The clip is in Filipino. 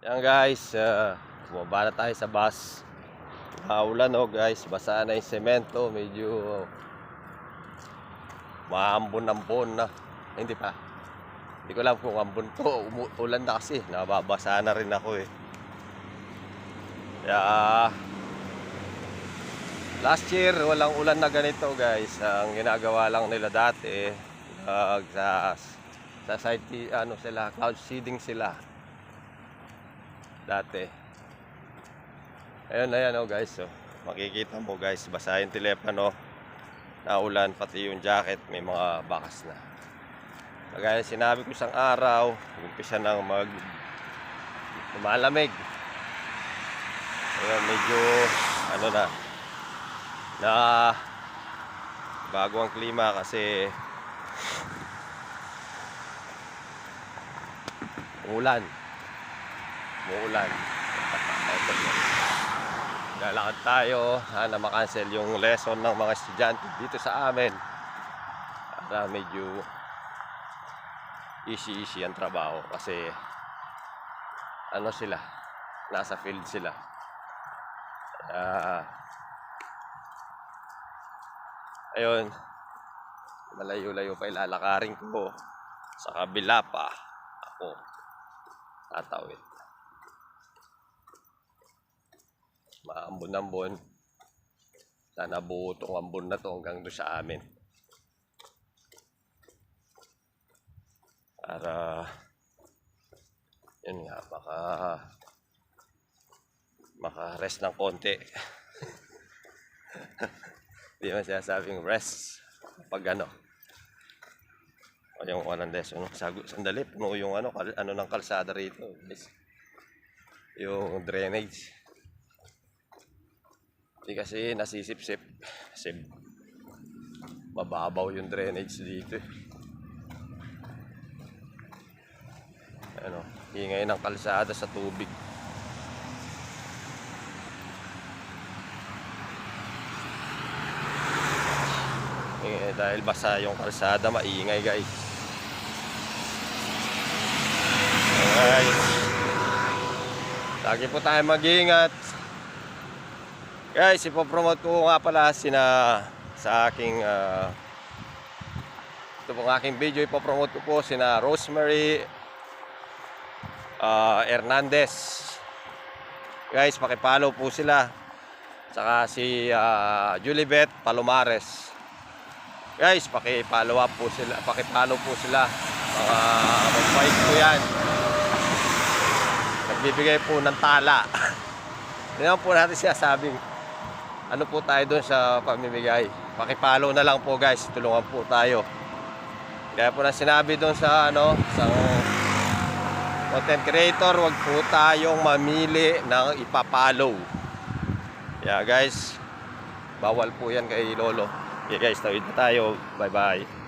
Ayan guys, bumaba na tayo sa bus. Ulan guys, basa na yung semento, medyo maambon-ambon na. Hindi pa. Hindi ko alam kung ambon to, ulan na kasi, nababasa na rin ako eh. Kaya last year walang ulan na ganito guys. Ang ginagawa lang nila dati sa site sila, cloud seeding sila dati. Ayan guys, makikita mo guys, basa yung telepono, naulan, pati yung jacket may mga bakas na. Kagaya sinabi ko isang araw, umpisa nang lumalamig. Ayan, medyo na bago ang klima kasi umuulan. Lalakad tayo na makancel yung lesson ng mga estudyante dito sa amin para medyo easy ang trabaho kasi sila, nasa field sila. Ayun, malayo-layo pa ilalakarin ko, sa kabila pa ako tatawid. Maambon-ambon. Sana buo tong ambon na to hanggang doon sa amin. Para yun nga, maka-rest ng konti. Hindi man sinasabing rest pag yung sandali, puno yung ng kalsada rito. Yung drainage. Hindi kasi nasisip-sip. Kasi mababaw yung drainage dito. Hingay ng kalsada sa tubig. Dahil basa yung kalsada, maingay guys. Lagi po tayo mag-iingat. Guys, ipopromote ko nga pala sa aking ito pong aking video, ipopromote ko po sina Rosemary Hernandez. Guys, pakipollow po sila. Saka si Julibet Palomares. Guys, pakipollow po sila. Mga mabait po yan. Nagbibigay po ng tala. Hindi naman po natin sinasabing ano po tayo doon sa pamimigay. Pakipollow na lang po guys, tulungan po tayo. Kaya po na sinabi doon sa content creator, wag po tayong mamili ng ipapollow. Yeah guys, bawal po yan kay Lolo. Okay guys, tawid na tayo. Bye bye.